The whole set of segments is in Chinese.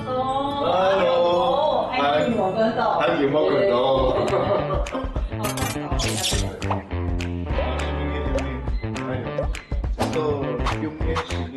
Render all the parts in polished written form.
哦，还有摩根岛，还有摩根岛。都6年10年。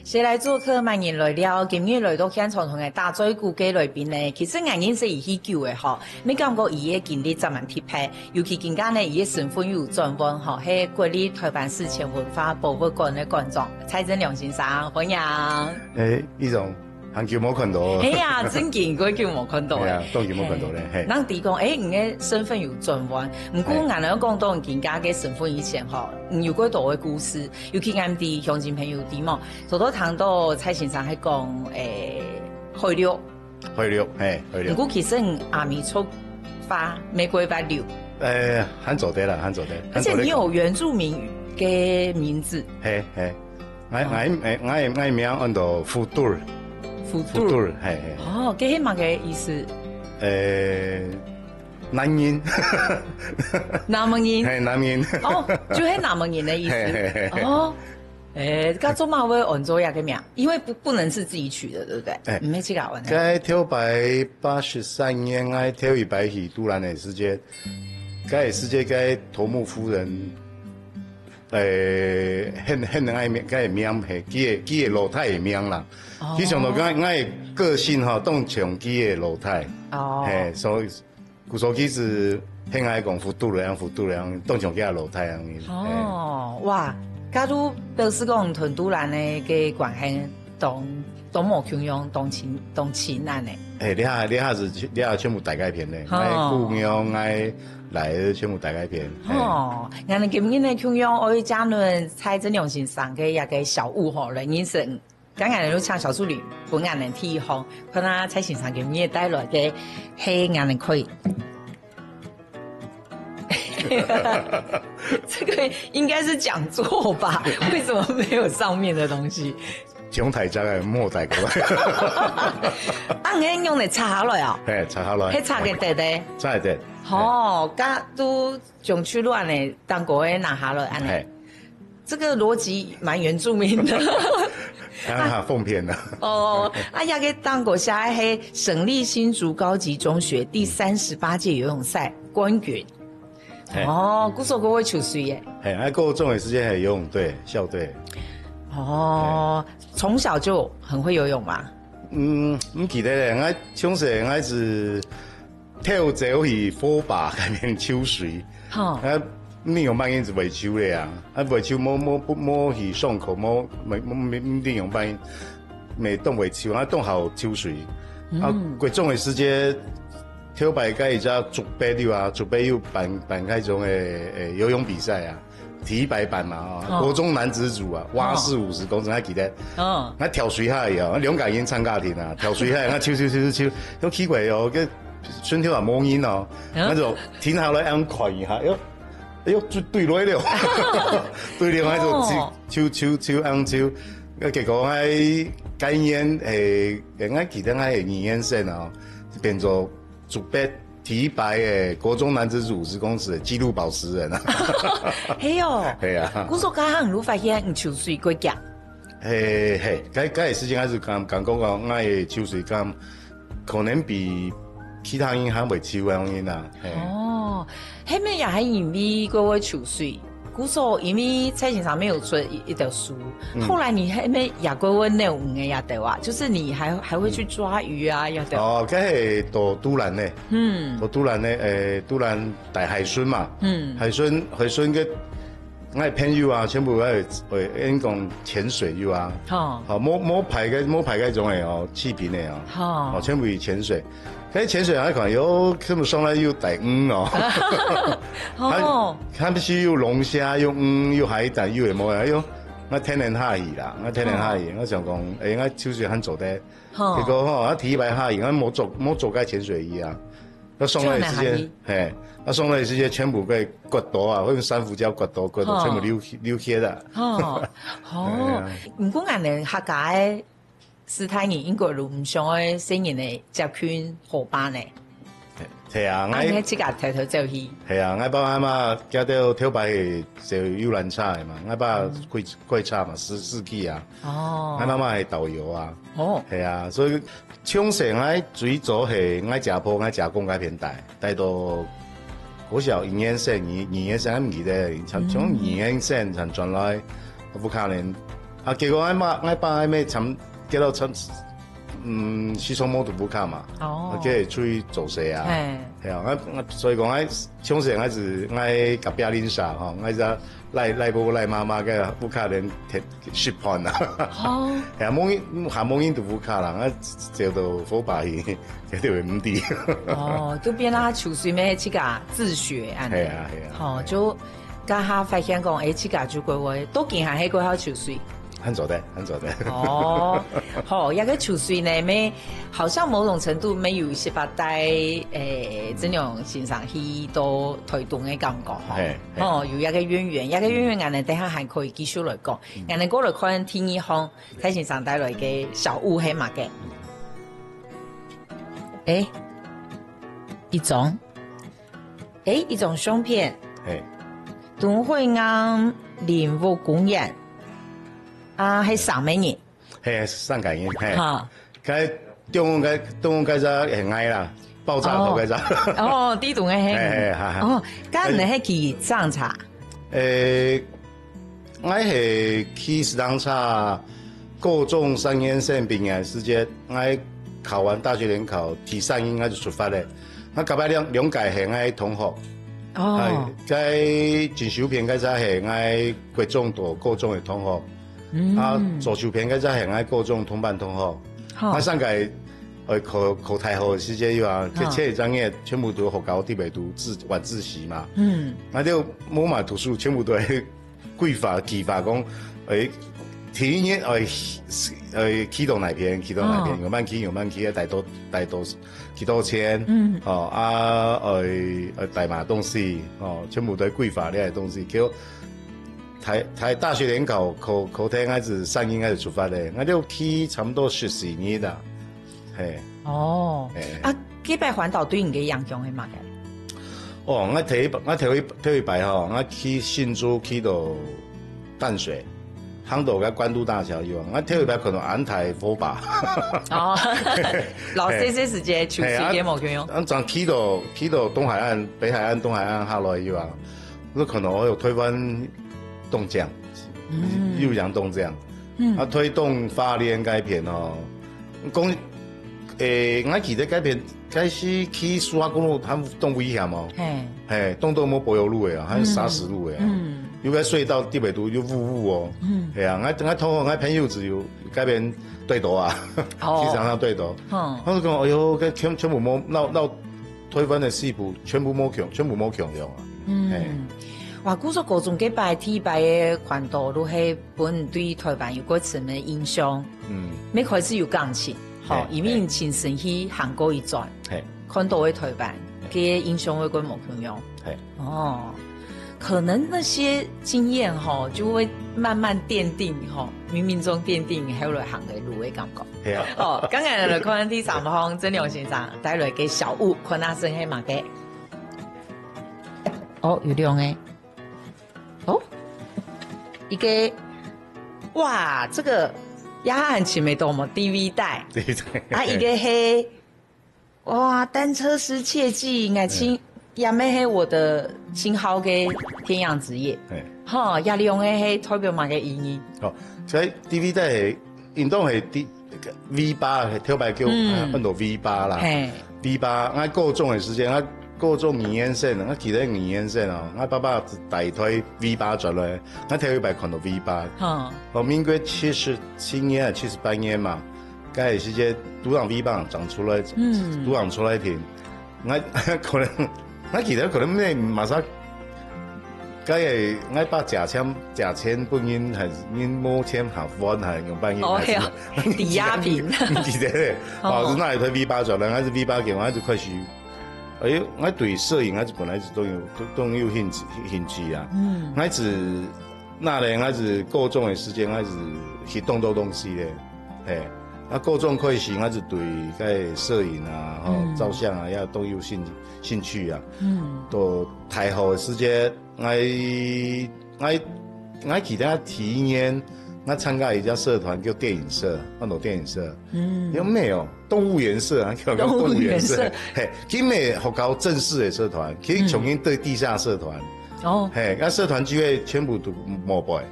谁来做客万人来了？今日来到现场同嘅大嘴股嘅来宾呢，其实眼睛是伊久嘅吼，没感觉伊嘅经历怎么贴拍，尤其更加呢，伊嘅身份有转弯吼，系国立台湾史前文化博物馆嘅馆长蔡振良先生，欢迎。呢种很久冇看到。哎呀，真见过叫冇看到。系啊，当然冇看到咧。系。咱哋讲，你嘅身份有转弯，唔过眼两讲到人家嘅身份以前吼，有过多嘅故事，尤其俺哋乡亲朋友啲嘛，多多听到蔡先生喺讲，去了，唔过其实阿米出发玫瑰白柳，很早啲啦，很早啲。而且你有原住民嘅名字。系，我名按到福杜尔。福杜尔，系。哦，这是乜嘅意思？南人。南门人。系南人。哦，就係南門人的意思。哦，家中嘛會按照一個名，因為不能是自己取的，對不對？唔係這個問題。該跳白83年，我跳一擺去都蘭的世界，該世界該頭目夫人，很愛名，該名係佢嘅老太嘅名啦。佢上到我嘅個性吼，當像佢嘅老太。哦。所以古時佢是很愛講福都人，當像佢嘅老太樣。哦，哇！假如表示講同都蘭嘅關係，當冇強樣，當親人咧。你下全部大改片咧，愛姑娘愛來全部大改片。哦，我哋今日咧強樣愛嘉倫蔡振良先生嘅一個小物吼，嚟人生。咁我哋都唱小助理，本我哋睇行，看下蔡先生今日帶來嘅係我哋可以。这个应该是講座吧？為什麼沒有上面的東西？講台章嘅莫帶過來。你用嚟插下來啊？係插下來。係插嘅得。插嘅得。哦，家都種出亂嘅當國嘅拿下來安尼。這個邏輯蠻原住民的。奉騙啦。哦，一個當國下係省立新竹高級中學第38屆游泳賽冠軍。哦，古時嗰位球水耶。係，嗰個中學時間係游泳隊校隊。哦，從小就很會游泳嘛？唔記得咧，我從細我是跳走去火把嗰邊抽水。你用半音是未抽咧啊？未抽冇去上課冇你用半音，未當未抽，當後抽水。嗰中學時間。跳白該而家竹北溜啊，竹北又辦開種游泳比賽啊，體白班嘛國中男子組啊，蛙式50公尺，我記得。我跳水下去啊，我兩個人參加添啊，跳水下，我抽，都起過哦，個손跳啊冇音哦，我就停下來按看一下，喲，對落了，對了，我就抽按抽，結果我今年我記得我係2年生啊，變做。竹北體白嘅國中男子組50公尺紀錄保持人啊！係哦，係啊！古時家行路發現唔抽水過夾。係，嗰個時間還是講我嘅抽水感可能比其他人還未抽嘅人啊。哦，係咪也係因為嗰位抽水？古時因為蔡先生沒有出一條書，後來你係咪也過問那5個也得啊？就是你還會去抓魚啊？也得。哦，嗰係到都蘭咧，到都蘭咧，都蘭大海巡嘛，海巡嘅我朋友啊，全部係講潛水魚啊，好冇排嘅種嘅哦，氣瓶嘅哦，全部潛水。喺潛水海看有，佢們上來有大魚哦，佢必須有龍蝦，有魚，有海膽，有乜嘢有。我天然蝦魚啦，我想講，我抽水很做得，結果我體白蝦魚，我冇做過潛水魚啊。我上來時間，我上來時間全部嘅骨頭啊，好似珊瑚礁骨頭全部流血啦。唔過人哋客家斯坦人應該都唔想嘅新人嘅集團伙伴咧。係啊，我即架抬頭走去。係啊，我爸阿媽家到跳擺係就遊覽車嘅嘛，我爸貴車嘛，14期啊。哦。我媽媽係導遊啊。哦。係啊，所以沖繩我最早係我食鋪，我食公家片帶到嗰時候宜蘭縣，宜蘭縣我唔記得，從宜蘭縣才轉來福卡蘭。啊，結果我爸阿媽參結到西雙摩杜布卡嘛，我即係出去做事啊，係啊，我所以講喺沖繩我是我甲邊領沙吼，我就賴婆賴媽媽嘅布卡人識判啊，係啊，蒙英杜布卡啦，我就到火把去，一條唔啲。哦，都變啦，潮水咩？即個自學啊，係啊係啊，好就家下發現講，誒，即個就過話都見下喺過好潮水。很早的。哦，好，一個潮水呢，咩好像某種程度沒有18代這種欣賞去到推動嘅感覺，哦，有一個淵源，我哋等下還可以繼續來講，我哋過來看天一行蔡欣賞帶來嘅小物係乜嘅？一種相片，都會啱靈物公園。啊，係上美年，係上介年，係，佢中午嗰隻係矮啦，爆炸頭嗰隻。哦，啲棟嘅係，哦，咁你係去上茶？我係去上茶，高中3年生畢業時間，我考完大學聯考，第3年我就出發咧。我隔擺兩屆係我同學，哦，喺進修片嗰隻係我國中到高中嘅同學。啊，做照片嗰陣係我高中同班同學，我上屆去考大學嘅時間要話，佢前一張嘢全部都學校啲咪讀晚自習嘛，我就冇埋讀書，全部都係規劃計劃講，第一年啟動哪邊，有慢起，帶多幾多錢，帶埋東西，全部都係規劃呢啲東西，叫。台大學聯考聽開始3年開始出發咧，我就去差唔多14年啦，係。哦。啊，幾擺環島對你嘅影響係乜嘅？哦，我睇一擺吼，我去新竹去到淡水，行到個關渡大橋以後，我睇一擺可能安台火把。哦，老細時間潮時間冇用。我仲去到東海岸、北海岸、東海岸下來以後，我可能我有推翻。凍醬，又講凍醬，啊推動花蓮改片哦，講我記得改片開始去蘇花公路，他們凍危險哦，係凍到冇柏油路嘅啊，還是砂石路嘅啊，有個隧道啲北度又霧哦，係啊，我同學我朋友只有改片對倒啊，去常常對倒，我就講哎呦，全部冇鬧推翻嘅師傅，全部冇強用啊，係。哇！古說高中幾擺體擺嘅環島都係本對台灣有過什麼印象？咩開始有鋼琴，好，因為親身去行過一轉，看到嘅台灣嘅印象會過冇同樣。哦，可能那些經驗哈，就會慢慢奠定哈，冥冥中奠定後來行嘅路嘅感覺。係啊。哦，剛才來看第3項曾良先生帶來嘅小物，看下先係乜嘅？哦，有兩個。哦，一個哇，這個也很奇美多麼 DV 帶，啊，一個係哇，單車師切記，愛情也咩係我的新好嘅天養職業，哈，也利用嘅係代表乜嘅意義？哦，所以 DV 帶係運動係 V8係跳擺叫很多 V8啦，V8，我高中嘅時間我。高中宜蘭縣，我記得宜蘭縣哦，我爸爸大推 V8轉來，我睇一擺看到 V8。哦，民國77年啊78年嘛，嗰個時間獨讓 V8長出來，獨讓出來停。我可能我記得可能咩馬上，嗰個我爸假錢本應係因冇錢行翻係用半夜。哦係啊，抵押品。記得咧，哦，那一推 V8轉來，我是 V8嘅，我就開始。哎呦，我對攝影我是本來是都有興趣啊。我是那咧，我是高中的時間，我是去動東西咧，啊，各种课程我是对个摄影啊、照相啊，也都有兴趣啊。到台后的时间，我其他体验，我参加一家社团叫电影社，那种电影社。有没有动物园社啊？叫动物园社。嘿，今日学校正式的社团，去重新对地下社团。嘿，那社团聚会全部都膜拜。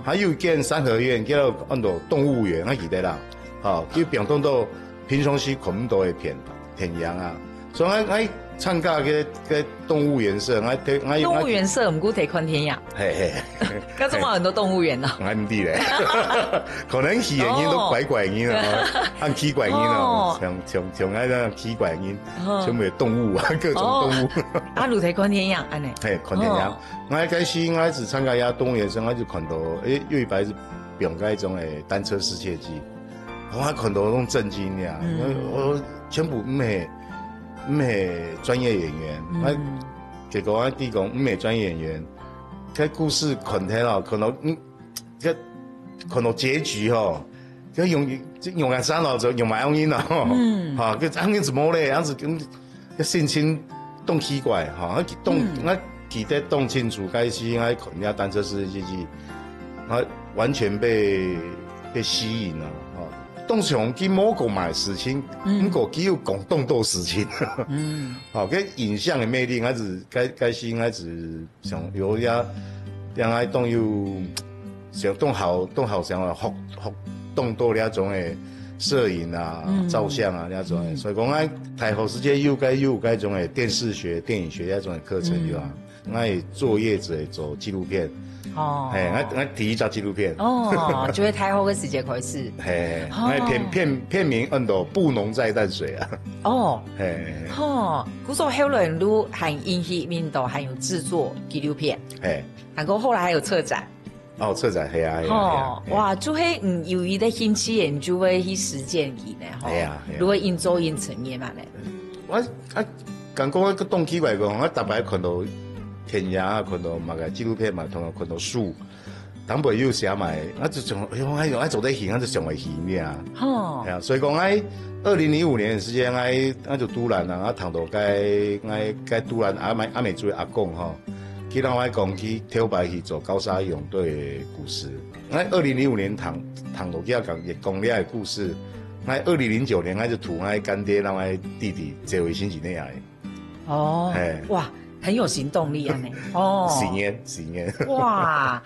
还有一间三合院叫做动物园，我记得啦。叫屏东到平常时看唔到的片羊啊，所以我参加个动物园社，动物园社唔过睇看天羊，嘿，噶这么很多动物园呢，我唔知咧，可能是原因都怪怪音啊，按奇怪音啊，像那个奇怪音，全部动物啊，各种动物。啊，路睇看天羊，安尼，嘿，看天羊，我开始我是参加遐动物园社，我就看到有一排是表个一种诶单车世界纪。我看到那种震惊呀！我全部唔系专业演员，结果我弟讲唔系专业演员，个故事看睇咯，看到结局吼，个用啊啥咯，就用埋音咯，哈，个音怎么咧？样子跟个心情动奇怪哈，我记得动清楚，开始我看人家单车世界纪，我完全被吸引了。当上去某个买事情，不过只有讲动作事情。好，个影像的魅力，还是该是还是想有呀，让爱动有想动好想学动多那种的摄影啊、照相啊那种的，所以讲爱台后时间有该种的电视学、电影学那种的课程有啊，爱作业者做纪录片。我第一集纪录片就会太后嘅时间开始。片名叫做《布农在淡水》啊。古时候后来都含音戏面度还有制作纪录片。然后后来还有策展。策展系啊。哇，就会有伊的兴趣研究会去实践去呢。如果因做因成业嘛呢？我刚讲个动机来讲，我特别看到。天涯啊，看到嘛个纪录片嘛，同埋看到书，当辈有写埋，我就想，我做得戏，我就上会戏呢。所以讲2005年的时间，我就突然啊，我谈到该突然阿美族的阿公吼，去让我讲去跳白去做高沙泳队的故事。我2005年谈到去讲了的故事，我2009年我就图我干爹让我弟弟接回新几内亚的。哇！很有行动力啊！呢10年哇！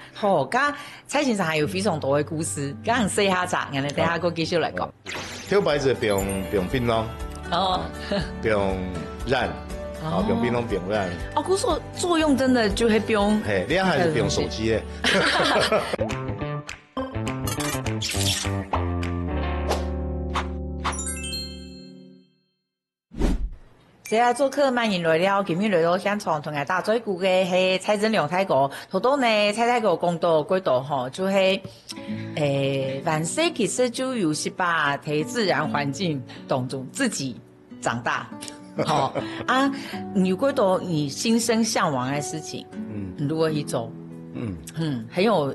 刚蔡先生还有非常多的故事，刚很细下杂，我哋等下个继续来讲。跳白子不用槟榔不用染不用槟榔不用染。古说作用真的就会不用，你还是不用手机的。这下做客慢饮来了，今日来到现场同大家打嘴鼓嘅系蔡振良太哥，头多呢蔡太哥讲到几度吼，就系万岁其实就有是把喺自然环境当中自己长大，有几多你心生向往的事情，如果一做，很有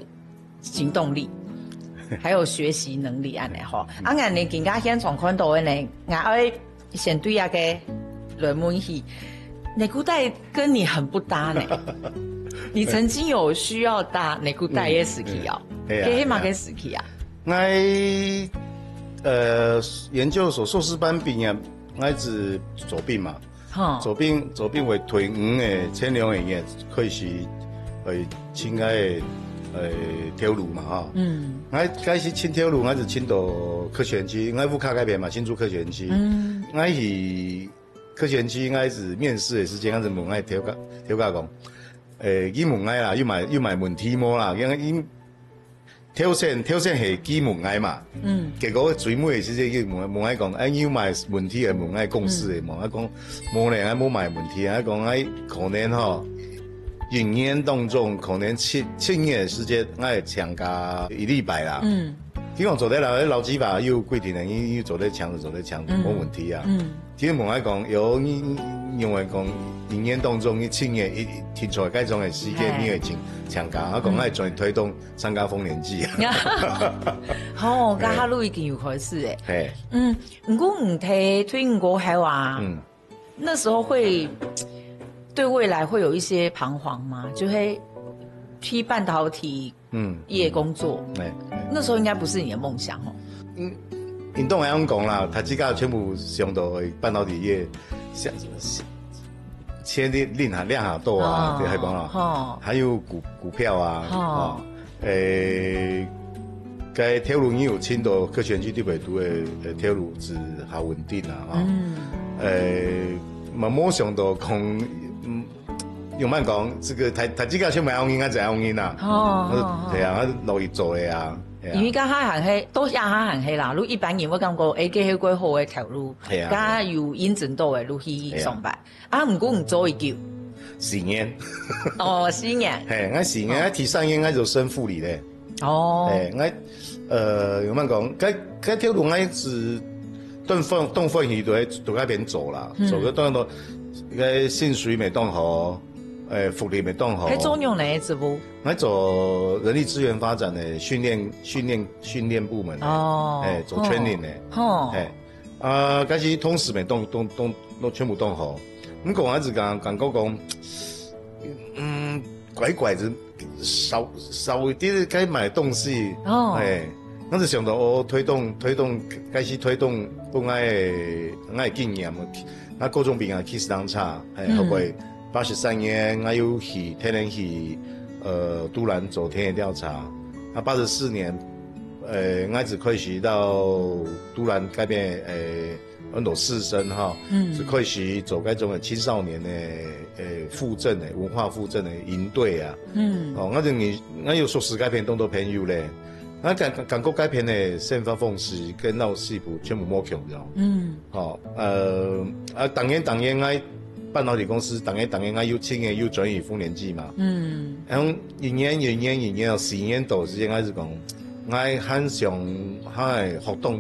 行动力，还有学习能力安尼吼，俺你更加现场看到的呢，俺先对下嘅。人问起，内裤带跟你很不搭呢。你曾经有需要搭内裤带的时期哦，给嘛给时期啊？我研究所硕士班毕业，我是左边嘛，左边为腿黄的千两营业，可以是亲爱铁路嘛哈。我开始亲铁路，我是亲到科学园区，我乌卡改变嘛，新竹科学园区。我是。科学园区应该是面试的时间，我是问爱调教讲，伊问爱啦，又买问题么啦，因为挑选系基问爱嘛，结果最尾的时间伊问爱讲，又买问题的问爱公司的问爱讲，无呢，冇买问题，讲可能吼，营业当中可能7年的时间，爱强加1礼拜啦。基本做得老几把又规定了，伊做得强，冇问题啊。其实问我讲，有你认为讲营业当中，你青年一提出来该种的时间，你会强加，我讲爱转推动参加丰年祭。好，甲哈路已经有开始诶。嘿，不过唔提推唔过海话，那时候会对未来会有一些彷徨吗？就会去半导体业工作，那时候应该不是你的梦想哦。运动来讲啦，他这个全部上到半导体业，先量下多啊，对，还讲啦，还有股票啊，该铁路你有青岛科学园区特别多的铁路是还稳定啊，嘛冇想到讲，用慢讲这个他这个全部用因啊，在用因啊，对啊，我乐意做的啊。因为甲海行黑都也海行黑啦，如一般人我感觉记迄几好的条路，甲有认真到的路去上班，唔过唔做一久4年，哦4年，嘿，我4年，我提3年我就升副理咧，嘿，我有慢讲，该条路我是动份鱼都喺边走啦，走个当到个薪水没当好。福利没当好。喺中用哪职务？我做人力资源发展的训练部门。哦。做 training 的。哦。开始同事们都全部当好。咁讲一直讲讲，怪怪的，少一点该买东西。哦。我就想到推动，开始推动不爱经验嘛，那各种病啊，起司当差，后尾。83年，我又去天然去都兰做田野调查。84年，我只开始到都兰改变很多士绅哈，是开始做该种的青少年的复振的文化复振的营队啊。我认为我有硕士改编当多朋友咧，我感觉改编的宪法奉仕跟闹戏谱全部摸强了。当然我。半导体公司当然我有青年有转移丰年祭嘛，然后一年有4年多时间开始讲，我很想学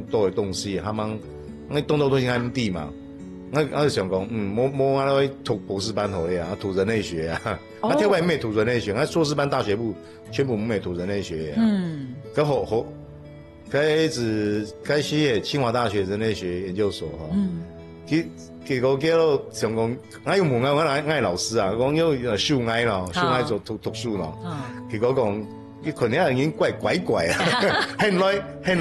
多的东西，我动都是 MD 嘛，我就想讲，我来读博士班好了啊，读人类学啊，我跳外面读人类学，我硕士班大学部全部没读人类学啊，跟好，开始清华大学人类学研究所哈，结果叫做想讲，我又问我老师啊，讲要秀爱咯，秀爱做读书咯。结果讲，伊可能已经怪啊，很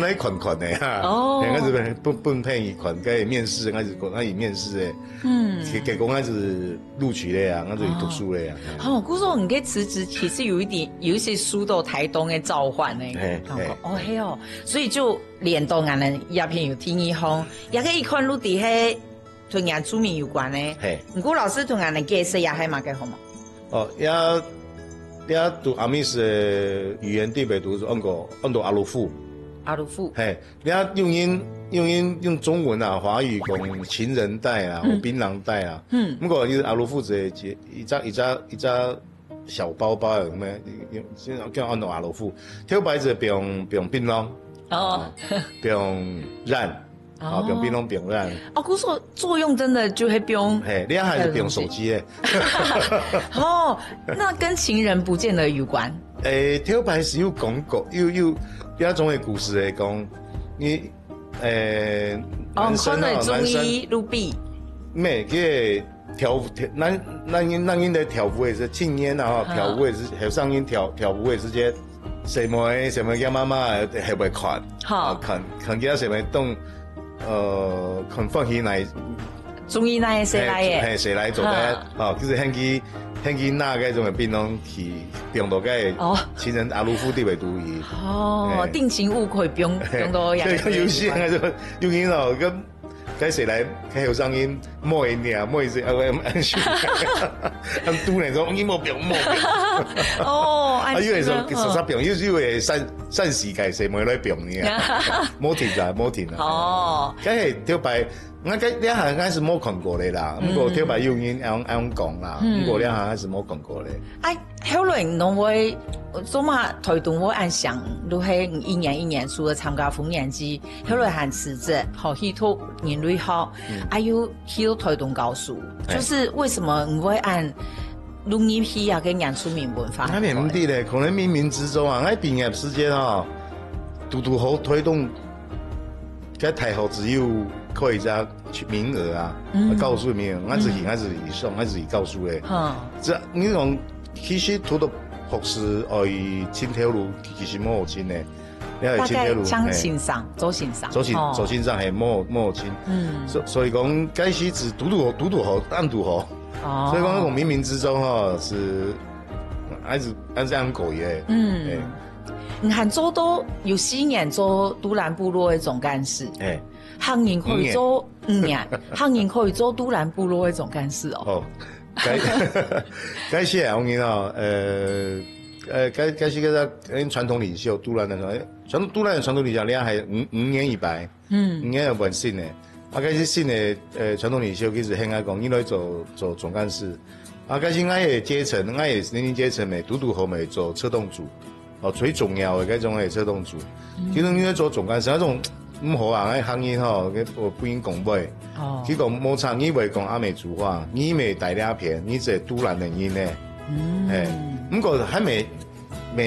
来困的哈。我是不配伊困，该面试，我是面试的。结果我是录取的呀，我是读书的呀。好，故说你给辞职，其实有一些书到台东的召唤呢。嘿哦，所以就联动俺们鸦片有听一风，也可以看录底迄。同人出名有关呢，不过老师同人的解释也还蛮嘅好嘛。也读阿密斯的语言地北读是按过阿鲁富，你用中文啊华语讲情人带啊或槟榔带啊，不过就是阿鲁富一扎小包包有咩，叫按照阿鲁富，挑牌子不用槟榔，不用染。不用槟榔，不用染。我说作用真的就会不用。你还是不用手机诶。那跟情人不见得有关。挑牌是有讲过，有一种的故事来讲，你男生中医入壁。咩？个咱因的跳舞也是禁烟啊，跳舞也是还有上瘾跳舞也是些什么叫妈妈还会看，看见什么动。看放起来，中医那谁来耶？谁来做的？就是很去那个种的槟榔去用到个情人阿鲁夫地位独一。定情物可以用到呀。对，有些那种用音咯，跟该谁来开有声音，摸一点，摸一些按手，按嘟那种音摸表。因为实表，因为散时界是冇来表呢，冇停啊。梗系跳牌，我你下开始冇看过咧啦，不过跳牌用音讲啦，不过你下开始冇看过咧。后来侬会做嘛推动我按想，都系一年除了参加丰年祭，后来还辞职，好去托人类学，还有去推动教书，就是为什么唔会按农业批啊跟原住民文化？那唔对咧，可能冥冥之中啊，喺毕业时间哦，拄好推动，喺台后只有可以加名额啊，告诉名额，我自己送，我自己告诉咧。这你讲其实土豆博士去青条路其实冇亲咧，你系青条路，像欣赏，走欣赏，走欣赏系冇亲。所以讲开始只嘟好，按嘟好。所以讲那种冥冥之中哈是，还是这样搞耶。你看做都有4年做都兰部落的总干事，行人可以做5年，行人可以做都兰部落的总干事哦。该些我讲哦，该些个传统领袖都兰的都兰的传统领袖，你系5年一白，5年有完新的。开始新的传统领袖其实很爱讲，伊来做总干事。开始俺的阶层，俺的年龄阶层咪嘟后咪做策动组，最重要的嗰种的策动组。其实你在做总干事，那种唔好啊，嗰行业吼，我不应讲袂。佢讲摩擦，你袂讲阿美族话，你咪大两片，你这都兰人音呢。不过还没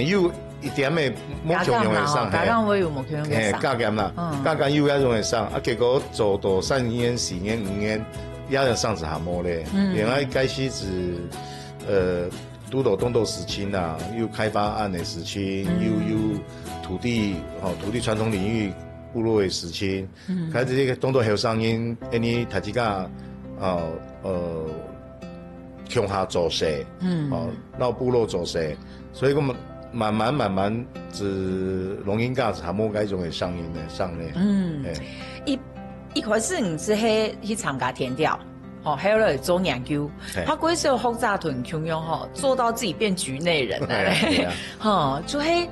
有。一点嘅冇強用嘅上，加減會有冇強用嘅上，加減啦，加減有一種嘅上，結果做到3年、4年、5年，也有上次下冇咧。原來開始是都到東島時期啦，有開發案嘅時期，有土地傳統領域部落嘅時期，開始呢個東島後上因，你睇自家鄉下做事，到部落做事，所以咁。慢慢，只龍音價值還冇嗰種嘅上音嘅上咧。一開始唔是去參加田調，還有嚟做研究。他嗰時候學紮團咁樣做到自己變局內人咧。就係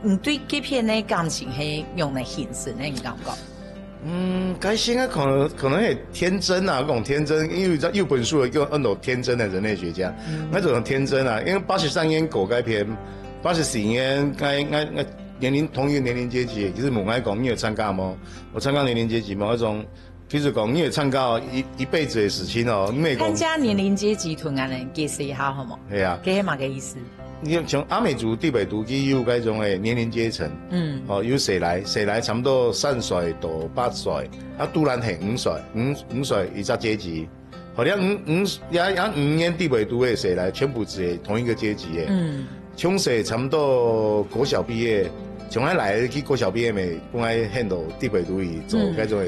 唔對這片嘅感情係用嚟顯示呢？你感覺？該先啊，可能係天真啊，嗰種天真，因為有本書叫那種天真的人類學家，那種天真啊，因為83年狗改篇。84年，同一個年齡階級，其實冇愛講，你有參加冇？我參加年齡階級冇？那種，其實講你有參加一輩子的事情哦。參加年齡階級團啊，你解釋一下好冇？係啊，這係乜嘅意思？你像阿美族地北都佢有嗰種嘅年齡階層，有誰來差唔多3歲到8歲，都蘭係5歲，5歲一個階級。好像5年地北都嘅誰來，全部是同一個階級嘅。從細差唔多國小畢業，從喺來去國小畢業咪，本來喺度地北都去做嗰種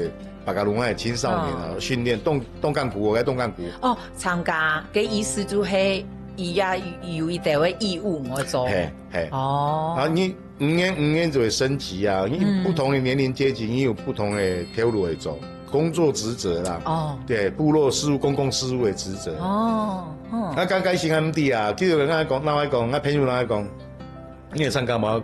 白加龍嘅青少年啊，訓練動幹部，我喺動幹部。參加嘅意思就係伊也有一定嘅義務我做。啊，你5年就會升級啊，你不同嘅年齡階級，你有不同嘅條路去做。工作職責啦，對部落事務、公共事務嘅職責。我剛開始咁啲啊，其實我講，我朋友講，你參加冇？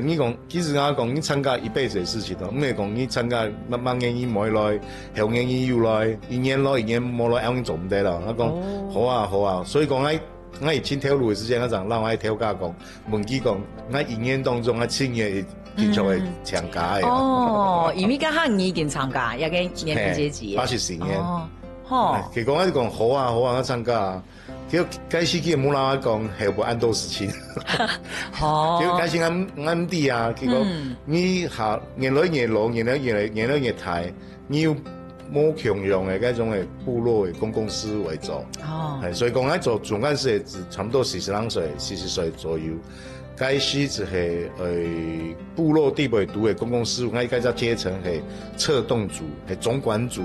你講，其實我講，你參加一輩子嘅事情咯。唔係講你參加乜嘢你冇來，後年你要來，1年冇來，咁做唔得啦。我講好啊，所以講我係青條路嘅時間，我就讓我條家講，問佢講，我1年當中我7年。經常會參加嘅。因為家下你已經參加，也個年齡階級。84年。佢講我講好啊，我參加啊。佢開始佢冇啦講係冇按到事情。佢開始啱啲啊，佢講你下越來越老，越來越大，你要冇強用嘅嗰種嘅部落嘅公共事務為做。所以講喺做總幹事差唔多40歲左右。開始就係部落地北都嘅公共事務，我依家只階層係策動組，係總管組，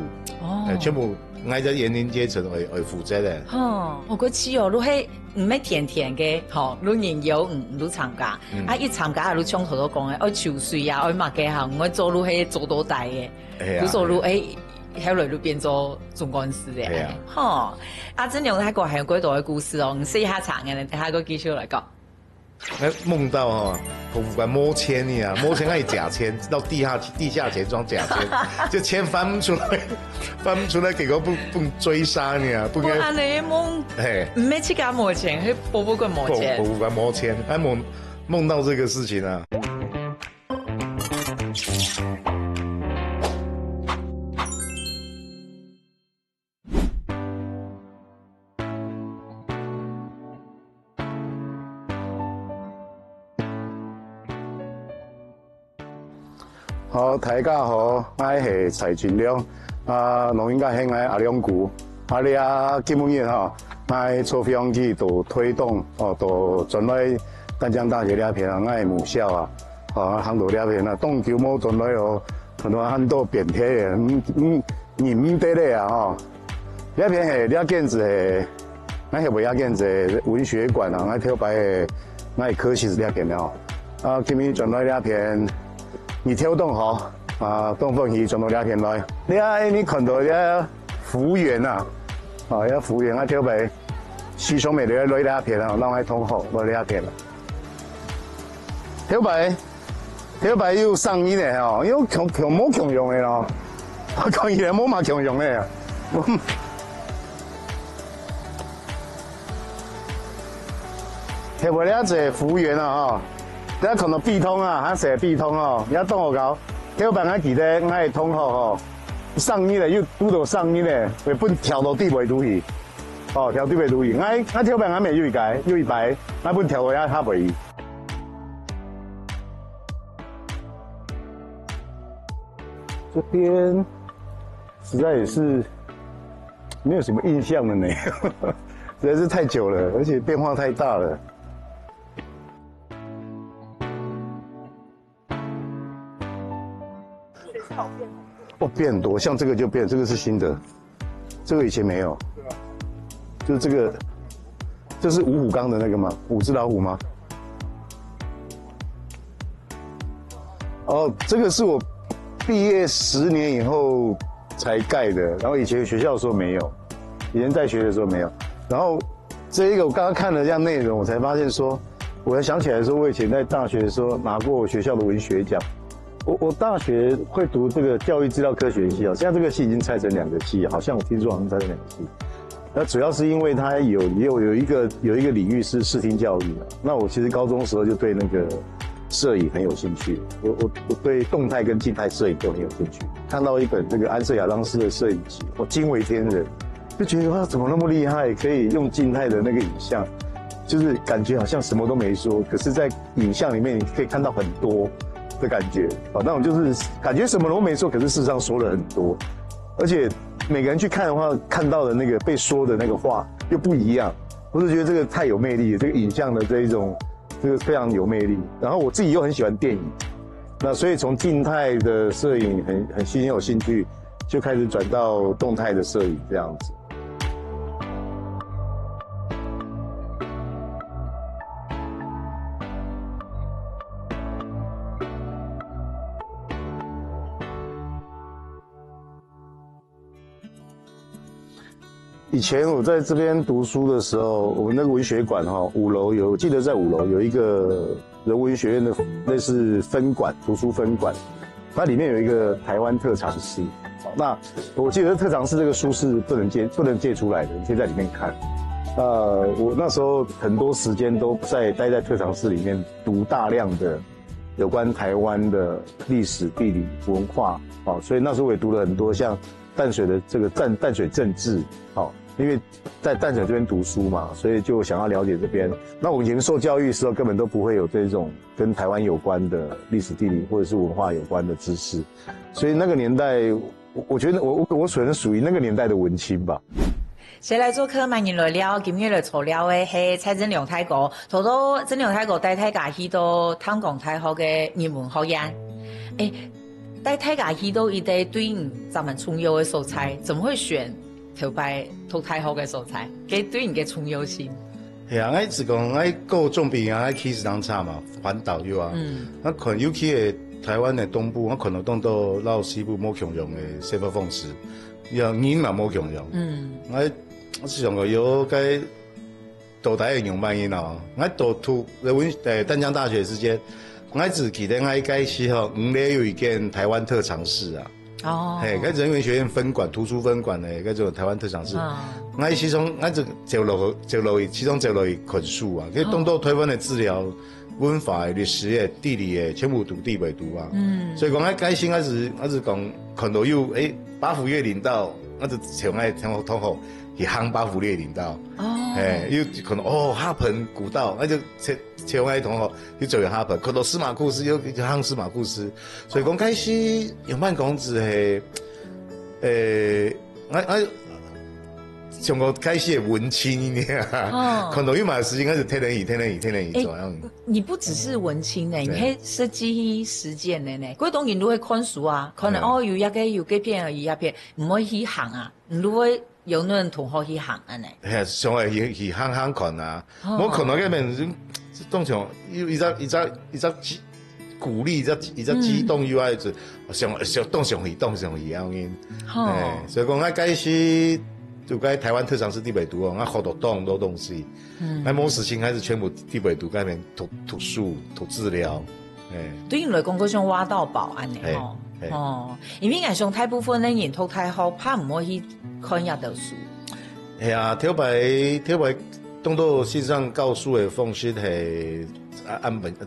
全部我依家年齡階層係負責嘅。我覺得你係唔係天天嘅，你研究你參加，一參加你從頭都講嘅，愛抽水啊，愛乜嘅嚇，我做你係做到大嘅，你做你後來你變做總幹事嘅。阿珍用睇過係幾多嘅故事哦，唔試下長嘅，你睇下個技術嚟講。梦到哈，头发摸铅呀，摸铅爱假铅，到地下钱庄假铅，就钱翻不出来，翻不出来，结果不追杀你啊，不该。安尼梦，嘿，唔要去甲摸钱，去博物馆摸钱。博物馆摸钱，还梦到这个事情啊。好，大家好，我是蔡俊良，农业家乡的阿良姑，你今日吼，我抽飞机就推动就转来淡江大学那边我的母校航道那边动球冇转来很多很多变体的，唔得咧那边是了建子的，我是为了建子文学馆我跳摆的，我科系是那边的今日转来那边。你跳动东凤鱼转到那边来，你看到服务员服务员跳摆，师兄妹来那边让我同学来那边跳摆又上衣的因为强冇强用的咯，我讲伊冇嘛强用的跳摆了这服务员大家看到必通还写必通你要动我搞，跳板还记得我同学上衣咧，又拄到上衣咧，会本跳到底袂拄去，跳底袂拄去，我跳板还没又一排，我本跳到遐较袂。这边实在也是没有什么印象了呢，实在是太久了，而且变化太大了。变很多，像这个就变，这个是新的，这个以前没有，就是这个，这是五虎冈的那个吗？五只老虎吗？这个是我毕业10年以后才盖的，然后以前学校的时候没有，以前在学的时候没有，然后这一个我刚刚看了这样内容，我才发现说，我才想起来说，我以前在大学的时候拿过学校的文学奖。我大学会读这个教育资料科学系现在这个系已经拆成2个系，好像我听说好像拆成2个系。那主要是因为它有一个领域是视听教育那我其实高中的时候就对那个摄影很有兴趣，我对动态跟静态摄影都很有兴趣。看到一本这个安瑟亚当斯的摄影集，我惊为天人，就觉得他怎么那么厉害，可以用静态的那个影像，就是感觉好像什么都没说，可是在影像里面你可以看到很多。的感觉那种就是感觉什么都没说，可是事实上说了很多，而且每个人去看的话，看到的那个被说的那个话又不一样，我是觉得这个太有魅力了，这个影像的这一种，这个非常有魅力。然后我自己又很喜欢电影，那所以从静态的摄影很有兴趣，就开始转到动态的摄影这样子。以前我在这边读书的时候，我们那个文学馆5楼记得在5楼有一个人文学院的类似分馆，图书分馆，它里面有一个台湾特长室。那我记得特长室这个书是不能借出来的，你可以在里面看。我那时候很多时间都待在特长室里面读大量的有关台湾的历史、地理、文化所以那时候我也读了很多像淡水的这个淡水政治因为在淡水这边读书嘛，所以就想要了解这边。那我以前受教育的时候，根本都不会有这种跟台湾有关的历史、地理或者是文化有关的知识，所以那个年代，我觉得我可能属于那个年代的文青吧。先来做客，欢迎来了。今日来做了的是蔡振良太哥，头到振良太哥带大家去到香港大学的人文学院。带大家去到一个对咱们重要的素材，怎么会选？读太好嘅素材，佢对你嘅重要性。系我一直讲，我够重兵去是当差嘛，环岛有我可能尤其係台灣嘅東部，我可能當到西部冇強用嘅西北風勢，又人嘛冇強用。我是想講有該读台的杨曼英哦，我读淡江大学之间，我只记得我开始吼，5年有一件台湾特长室啊。哦，嘿，个人文学院分馆、图书分馆的个种台湾特长室，我其中我就走落去，其中走落去捆书啊，佢当到台湾的治疗、文法的、历史的、地理的，全部读地北读啊。所以讲我开始我是讲看到有八府月领导，我就从爱同学去夯八府月领导。有可能哈盆古道，那就前外同学去走哈盆，看到司马库斯又去夯司马库斯，所以讲开始杨曼公子我像我开始文青一点啊，看到有嘛事情，我是天人椅做样。你不只是文青呢，你还设计实践的呢。嗰当然都会看书啊，可能有几篇而已一篇，唔可以去行啊，唔会。有人同學去行安尼，係上嚟去行看啊！我看到嗰邊當場一隻鼓勵，一隻激動以外，就上去啊！所以講我開始就喺台灣特長是地北讀哦，我學到很多東西。那某事情還是全部地北讀嗰邊讀書、讀治療。對你來講，嗰種挖到寶安尼吼。因為上大部分人讀太好，怕唔可以看一道書。係啊，跳擺當到事實上教書的方式係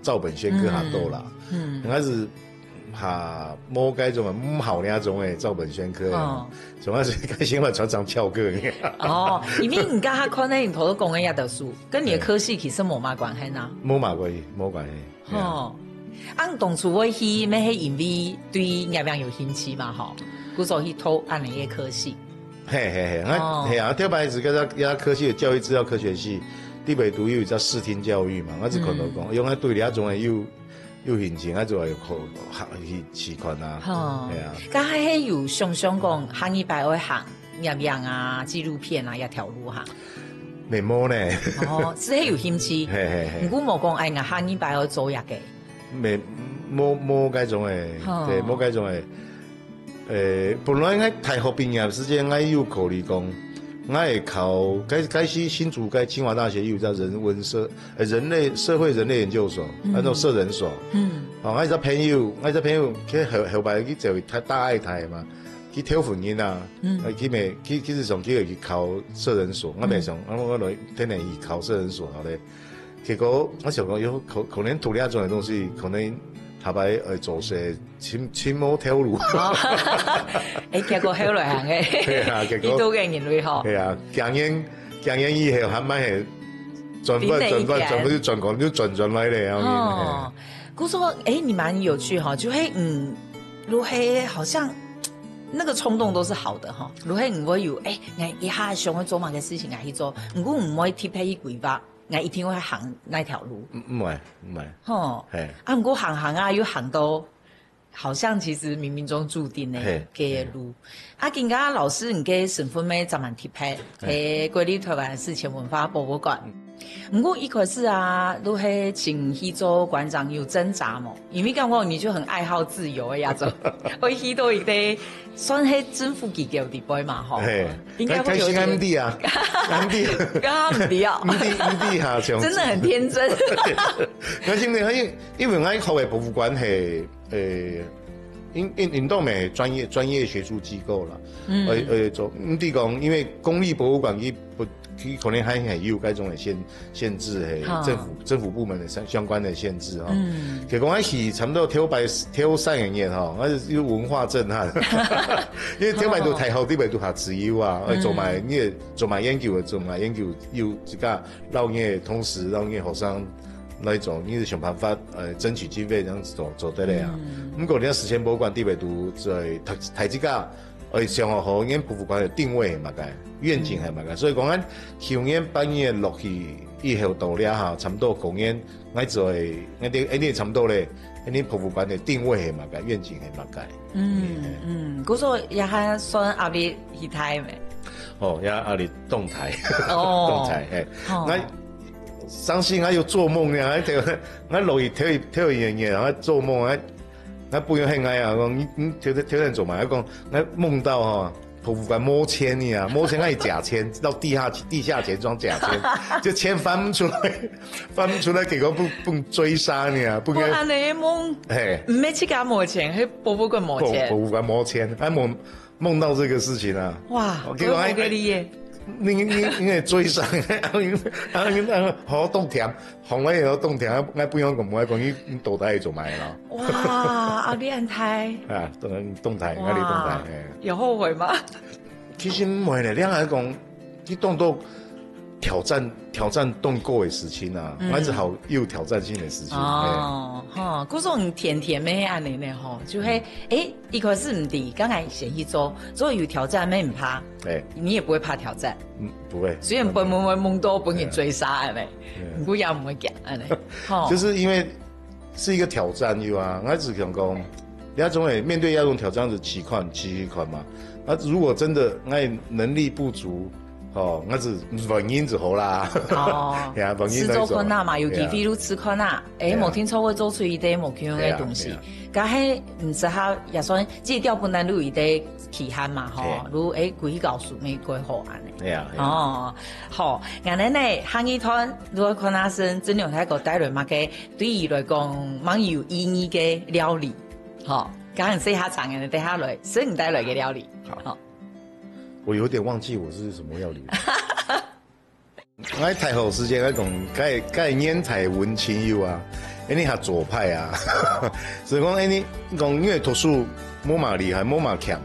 照本宣科下多啦。我是下冇嗰種唔好那種嘅照本宣科。仲有是開始我常常翹課。因為你家看呢，你頭都講嘅一道書，跟你的科系其實冇乜關係呐。冇關係。當初我去，咩係因為對業樣有興趣嘛？吼，故所去讀安尼個科系。我跳擺是嗰隻科系教育資料科學系，地北讀有一隻視聽教育嘛，我是看到講，因為對你一種有興趣，我就係去試看啊。係啊。咁係有想講行一擺會行業樣啊、紀錄片啊一條路行。未冇呢？是係有興趣。唔過冇講我行一擺會做嘢嘅。冇嗰種誒，對，冇嗰種誒。本來我大學畢業時間，我有考慮講，我會考開始新竹清華大學有叫人類社會人類研究所，那種社人所。我有朋友佢後擺去就大愛台嘛，去挑婚姻啊，佢是從佢去考社人所，我未想，我來天天去考社人所後咧。結果我想講，可能讀呢一種嘅東西，可能下擺做些親某條路。結果後來行嘅，係啊，結果都嘅人類學。係啊，經驗以後，還蠻係轉來咧。哦，姑說，你蠻有趣哈，就係如係好像那個衝動都是好的哈，如係唔會有我一下想去做某個事情去做，唔可以貼喺規劃。我一定會行那條路。唔係。唔過行啊，要行到好像其實冥冥中注定嘅路。見家老師唔嘅身份咩，就蠻貼拍喺國立台灣史前文化博物館。唔過一開始啊，都係請去做館長有掙扎嘛，因為感覺你就很愛好自由嘅那種，我去到一個算係政府機構地位嘛，吼。應該會有點。開始 MD 啊，MD， 剛剛唔要，MD 下場，真的很天真。我現在因為我學嘅博物館係運動嘅專業學術機構啦，做MD 講，因為公立博物館佢可能還有嗰種嘅限制，政府部門的相關的限制哈。結果我去差不多跳3年哈，我有文化震撼，因為跳擺都太好，地北都下自由啊，做埋研究有一個老業同時讓業學生那種，你是想辦法爭取經費這樣子做得嚟啊。不過你史前博物館地北都在睇這個上學好，因博物館的定位係乜嘅？願景係乜嘅？所以講緊去年半夜落去以後到了哈，差唔多公園我做啲差唔多咧，啲博物館的定位係乜嘅？願景係乜嘅？嗰個也係算壓力去睇咩？也壓力動態，動態我上次我有做夢啊，我落去跳嘢，我做夢我半夜醒來啊，講你跳人做埋，講我夢到匍匐管摸铅呀，摸铅爱假铅，到地下钱庄假铅，就铅翻不出来，结果不追杀你啊，不跟。安尼梦，嘿，唔要去甲摸钱，去匍匐管摸钱。匍匐管摸铅，还梦到这个事情啊。哇，结果还给你耶。你会追上，好动甜，红了以后动甜，我不用讲，我讲你倒台做买了。哇，好厉害！啊，动台，我你动台，有后悔吗？其实唔会咧，你还讲你动作挑战动过的事情啊，还是好有挑战性的事情。哦，哈，嗰种甜甜的安尼呢，吼，就系一开始唔敌，刚才先去做有挑战，没唔怕，你也不会怕挑战，不会。虽然梦多本给追杀安尼，不也唔会惊安尼，就是因为是一个挑战有啊，我只想讲，你总会面对那种挑战的期款嘛，那如果真的爱能力不足。哦，我是原因就好啦。哦，吃做困难嘛，尤其比如吃困难，冇听错过做出一啲冇用嘅东西，但系唔适合也算戒掉不能录一啲期限嘛，吼，如规告诉没规好安尼。系啊。哦，好，安尼呢，行一团如果困难生真有睇个带来嘛嘅，对于来讲蛮有意义嘅料理，好，刚刚试下尝嘅，等下来生带来嘅料理，好。我有点忘记我是什么料理。我喺太后时间，我讲该烟台文青友啊，你下左派啊，所以讲你讲因为读书冇嘛厉害，冇嘛强，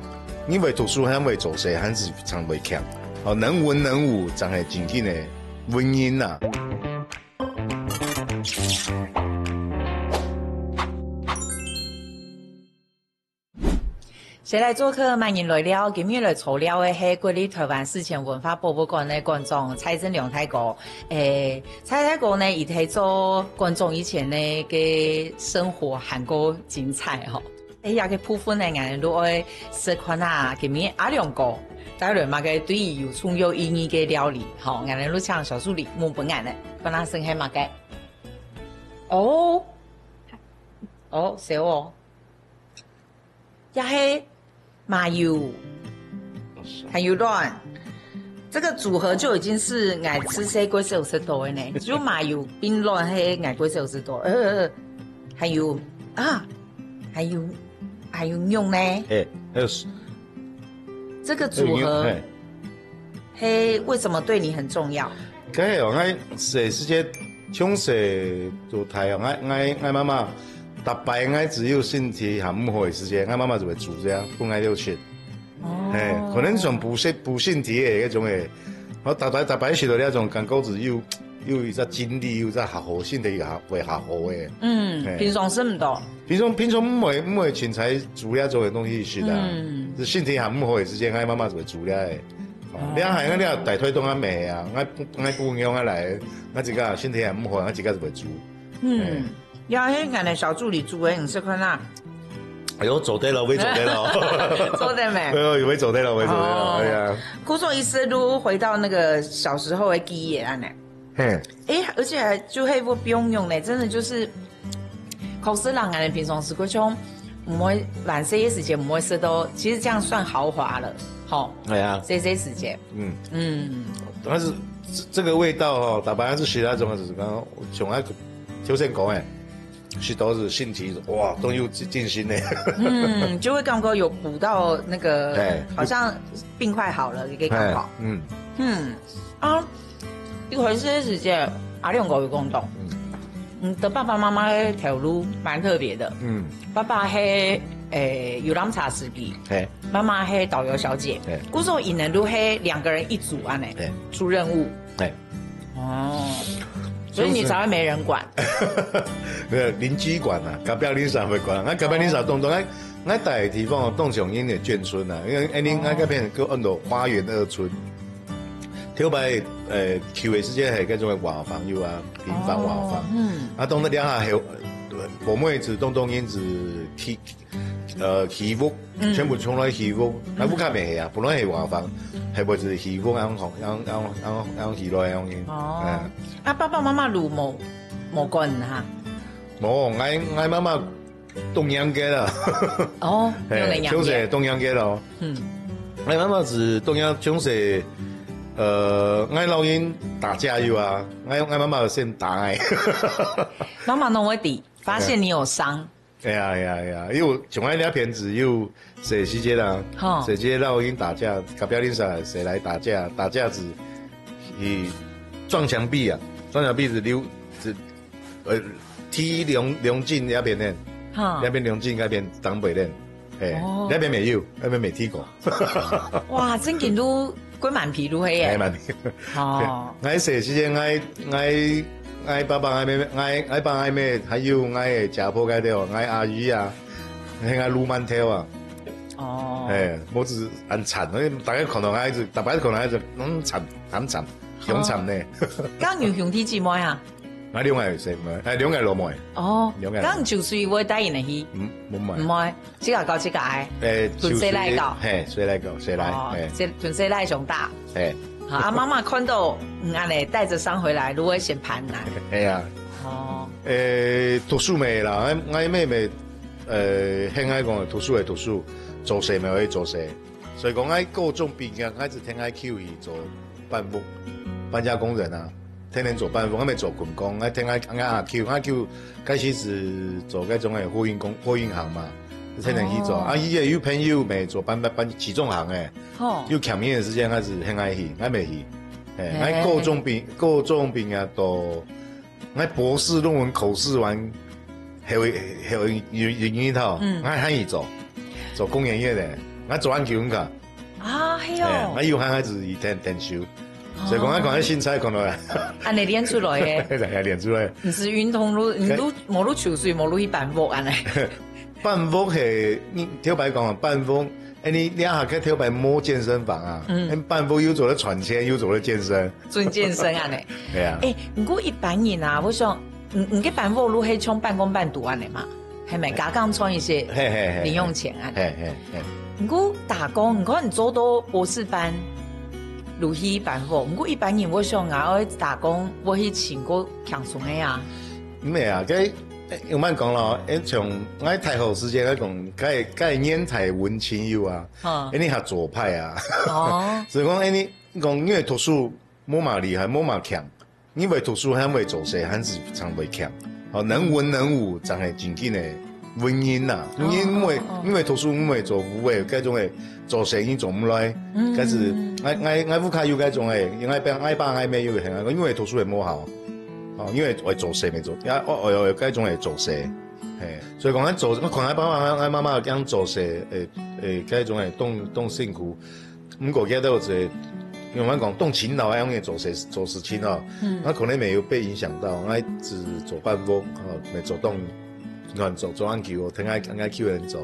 因为读书还未做事，还是常未强。哦，能文能武，真系真紧的文人啊。谁来做客？欢迎来了，今日来炒料的是国立台湾史前文化博物馆的馆长蔡振良太哥。蔡太哥呢，伊睇做馆长以前呢嘅生活很够精彩吼。也个部分呢，俺都爱食款啊，今日阿良哥带来嘛个对于有充有意义嘅料理，吼，俺哋都抢小助理冇本眼呢，帮他生起嘛个。少哦，也系。麻油，还有卵，这个组合就已经是爱吃些贵小吃多的呢。就麻油、冰卵系爱贵小吃多，还有啊，还有用呢。还有这个组合，嘿，为什么对你很重要？梗系我食时间冲食做太阳，我妈妈。大白爱只有身体还唔好的时间，我妈妈就会煮这样，不爱就吃。可能像补身体的那种诶，我大白食到那种感觉是有一只精力，有一只下好身体会下好诶。平常食唔到。平常唔会凊彩煮那种的东西食的，是身体还唔好的时间，我妈妈就会煮了诶。你系我大腿动啊咩啊，我不用来，我自家身体还唔好，我自家就会煮。要迄个的小助理煮的，你是看哪？哎呦，走对了，我走对了，走对没？哎呦，我走对了，我走对了，哎呀！顾总一思路回到那个小时候的记忆安呢？而且就迄部不用用呢，真的就是考试人安平常时嗰种唔会晚些时间唔会吃到，其实这样算豪华了，好。对啊，这些时间，但是这个味道哈，大白还是其他种就是讲像那个秋生讲诶。是都是身体哇，都有进心的。就会感觉有补到那个，好像病快好了，也可以刚好。一回事时间，阿两个有共同。的爸爸妈妈的条路蛮特别的。爸爸是游览茶司机，妈妈是导游小姐。故说引人路是两个人一组啊呢，出任务。所以你才会没人管。邻居管啊，隔壁邻舍会管。我隔壁邻舍动，我大地方动上因的眷村啊，因为我那边叫按到花园2村。挑摆去的时间系嗰种瓦房有啊，平房瓦房。当那两下系我妹子动因子起屋，全部冲来起屋，那屋卡未系啊，本来系瓦房。系咪就是起屋咁起來咁樣？爸爸媽媽路冇個人嚇。冇，我媽媽東陽街啦。用嚟養嘅。就是東陽街咯。俺妈妈是东亚从小，俺老因打架有啊，俺妈妈先打俺。妈妈弄我底，发现你有伤。哎呀，因为从俺那片子又谁时间啦，谁接老因打架，搞表弟啥谁来打架，打架子，撞墙壁啊，撞墙壁是踢梁进那边呢，那边梁进那边挡北呢。那边没有，那边没踢过。哇，真见都鬼蛮皮如黑耶！蛮皮。哦，我小时间我爸爸我爸我妹还有我的家婆嗰啲，我阿姨啊，我撸馒頭啊。哦。我是很慘，大家看到我就，大家看到我就慘，凶殘呢。咁有兄弟姊妹啊？我兩個細妹，兩個老妹。哦，咁就算會帶人嚟去？唔會，只個教只個誒，屯西來教，西來教，西來，屯西來上大。好，阿媽媽看到安尼帶着傷回來，如果先盤來。係啊。哦。讀書未啦？我妹妹聽我講讀書係讀書，做事咪可以做事，所以講我高中畢業，我只聽我 Q 去做搬家工人啊。天天做搬屋，我咪做棍工。我聽阿 Q 開始是做嗰種嘅貨運行嘛，天天去做。啊，伊有朋友咪做搬起重行嘅，有強面嘅時間，我是很愛去，我未去。我高中畢業到，我博士論文口試完，係一套，我喺去做工研院嘅，我做安球卡。啊，係哦。我要喺自己填修。所以講，我講啲新菜講到來，安尼練出來嘅，係練出來。唔是運動路，你都冇路潮水，冇路去辦屋安尼。辦屋係，你跳白講啊，辦屋，你下個跳白摸健身房啊，辦屋又做咗傳錢，又做咗健身，做健身安尼。係啊。不過一般人啊，我想，唔嘅辦屋路係從半工半讀安尼嘛，係咪？加減賺一些零用錢安尼。不過打工，唔可能做到博士班。如去辦屋，不過一般人我想啊，我打工我去請過強鬆的啊。唔係啊，佢用慢講咯，從我喺太后時間嚟講，佢年代文青友啊，你係左派啊，所以講你講因為讀書冇嘛厲害，冇嘛強，因為讀書還會做事，還是常會強，能文能武，真係真緊嘅文人呐，因為讀書唔會做武嘅，嗰種嘅。做生意做唔來，但是我屋企有嗰種誒，我爸我妹有係，因為讀書係冇效，因為我做事未做，我嗰種係做事，係，所以講我做，我看我爸爸我媽媽講做事，嗰種係動辛苦，唔過佢都係，用我講動勤勞，用嘅做事勤勞，我可能沒有被影響到，我只做辦公，未做動。做安球，聽我叫人做。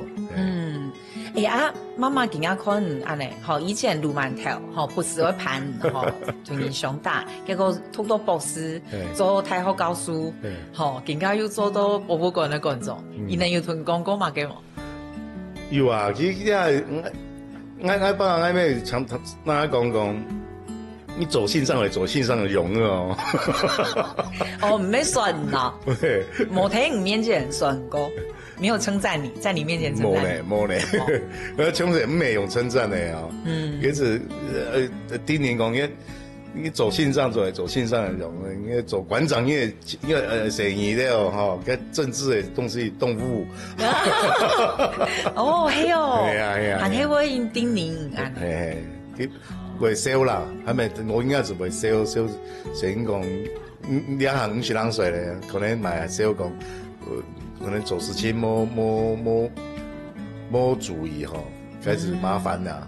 媽媽見我看安尼，以前盧曼頭，不是會盤，同人上大，結果讀到博士，做大學教書，見我又做到博物館的工作，伊能有同講過嘛？嘅冇？有啊，我爸我妹常那講。你走線上嚟，走線上的容哦。唔係算啦，冇睇你面前算過，沒有稱讚你，在你面前稱讚。冇咧，我從來唔係用稱讚的啊。其實丁年講你走線上走，走線上的容，你做館長因為生意的哦，跟政治的東西動物。係哦，係啊，還係我用丁年啊。會 sell 啦，係咪？我應該是會 sell，成講兩行唔是冷水咧，可能買 sell 講，可能做事情冇注意吼，開始麻煩啦。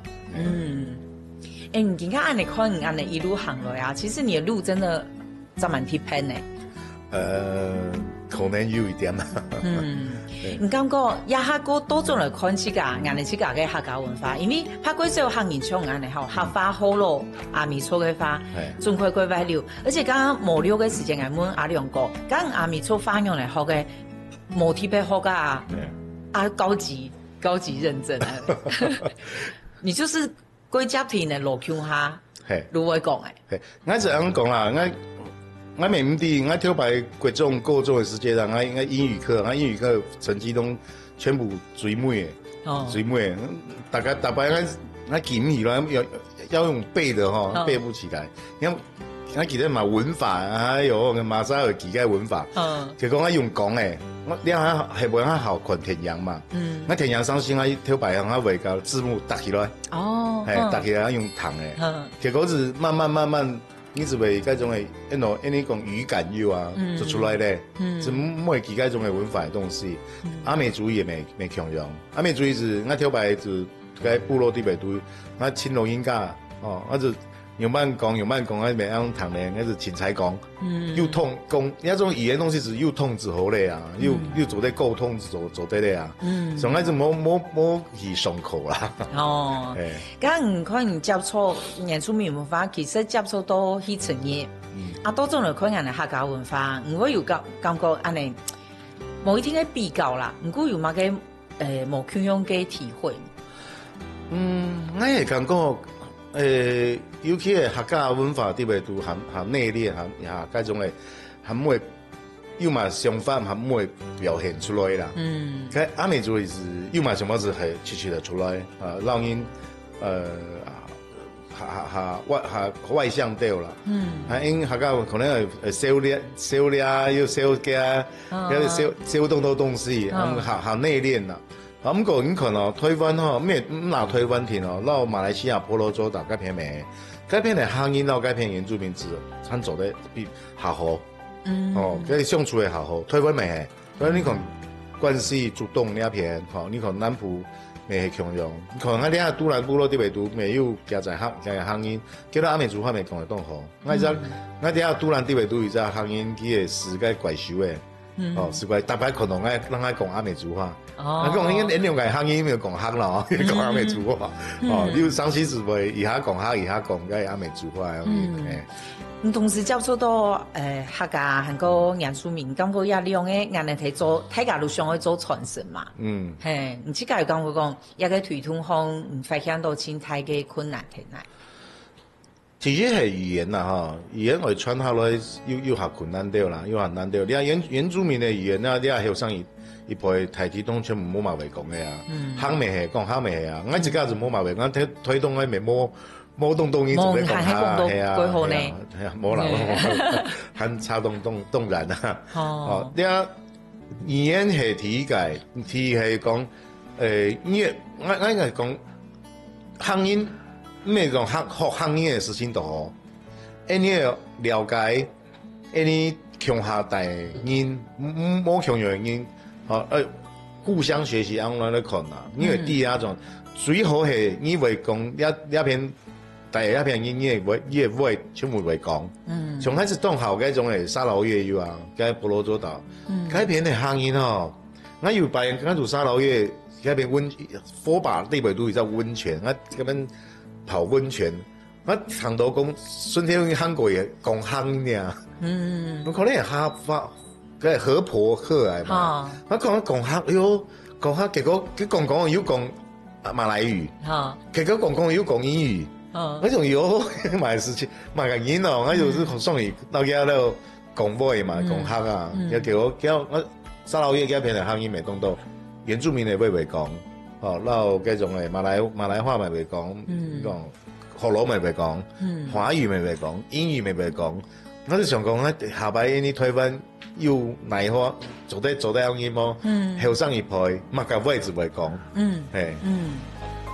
你點解按你看按你一路行來啊？其實你的路真的真蠻貼片呢。可能有一點啦。唔感覺也下個多種來看自家，人哋自家嘅客家文化，因為拍過少客人唱人哋好客家好咯，阿米醋嘅花，仲快快快了，而且剛剛無聊嘅時間，我問阿兩個，剛阿米醋花樣嚟學嘅，無貼片學噶，高級認真啊！你就是貴家庭嘅老鄉下，如何講誒？我就咁講啦，我每唔啲，我跳排各種高中嘅時間啦，我英語課成績都全部最尾嘅，最尾。大概那记唔起来，要用背的哈，背不起来。你看，我记得嘛文法，还有马上有几个文法。就讲我用讲诶，我你下系袂好看田阳嘛。我田阳上先我跳白行，我袂到字幕搭起来。哦。系搭起来用糖诶。结果是慢慢。你是为嗰種嘅你講語感有啊，做出來咧，是每幾嗰種嘅文法嘅東西。阿美族也沒強用，阿美族是我跳白就喺部落啲白都，我青龍音架哦，我就用慢講，我咪用唐人，我是芹菜講，又通講，那種語言東西是又通之後咧啊，又做啲溝通做得咧啊，所以就冇去上課啦。哦，咁唔可能接觸原住民文化，其實接觸到去產業，多種嚟看人嘅客家文化，唔過有感覺安尼冇一定嘅比較啦，唔過有乜嘅冇強樣嘅體會。我係感覺尤其係客家文化啲咪都含內斂，含嗰種嘅含會要麼想法含會表現出來啦。佢阿美族是要麼想法是係切得出來，讓人外向啲啦。因客家可能係少啲要少嘅，少動到東西，含內斂啦。咁個你看哦，台灣吼咩唔拿台灣聽哦，到馬來西亞婆羅洲島嗰片咩，嗰片係漢人到嗰片原住民字，參做得比較好。哦，嗰啲相處會較好。台灣咪係，所以你看關係主動呢一片，吼，你看南部咪係強用，你看嗰啲啊都蘭部落啲咪都沒有加在漢人，叫到阿美族話咪講得當好。我啲啊都蘭啲咪都有隻漢人佢係世界怪獸嘅。是怪大擺可能讓佢講阿美族話。講應該兩個漢人咪講客咯，講阿美族話。你上次是會以下講客，以下講個阿美族話。你同時接觸到客家韓國原住民，感覺也兩個人哋做大家都想去做傳承嘛。係，唔知解講講一個推動方唔發現到前太嘅困難喺哪？其實係語言啦，哈，語言我哋傳下來又下困難啲啦，又下難啲。你睇原住民嘅語言啦，你睇後生一輩台體東全部冇馬會講嘅啊，客咪係講客咪係啊，我自家就冇馬會，我推動我咪冇東西做咩講客，係啊，係啊，冇啦，很差東然啊。哦，你睇語言係體解，係講我係講客人。咩講學漢語嘅事情都好，你要了解，你強下大人，冇強弱人，互相學習安來看啦。因為第二種最好係你會講一片第一片人，你也會全部會講。從開始當校嗰種係沙勞越有啊，喺婆羅洲島，嗰片係漢語吼，我有白人嗰度沙勞越嗰邊火把地北都有隻溫泉，我嗰邊。泡溫泉，我聽到講順天去韓國也講漢嘅，我可能係佢係河婆客嚟嘛，我講漢，哎呦講漢，結果佢講要講馬來語，結果講要講英語，我仲有買事情買個英咯，我就是送佢到家度講話嘛，講漢啊，結果我沙勞越嗰邊係漢語未當到，原住民嘅會講。然後嗰種誒馬來話咪會講，講河洛咪會講，華語咪會講，英語咪會講。我就想講咧，下擺啲台灣要內化做得啱啲麼？後生一輩乜嘅位置會講，係。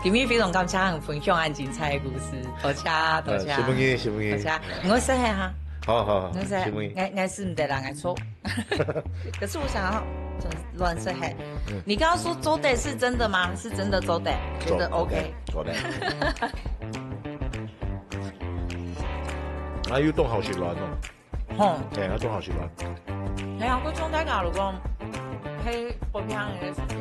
今日非常感謝分享咁精彩嘅故事，多謝。謝唔該。多謝，我試下嚇。好。我是唔得啦，我錯。可是我想要。亂說嘿，你剛剛說走得是真的嗎？是真的走得，覺得 OK。走得。啊，要當後雪卵咯。係啊，當後雪卵。係啊，嗰種大家如果係不平嘅事情。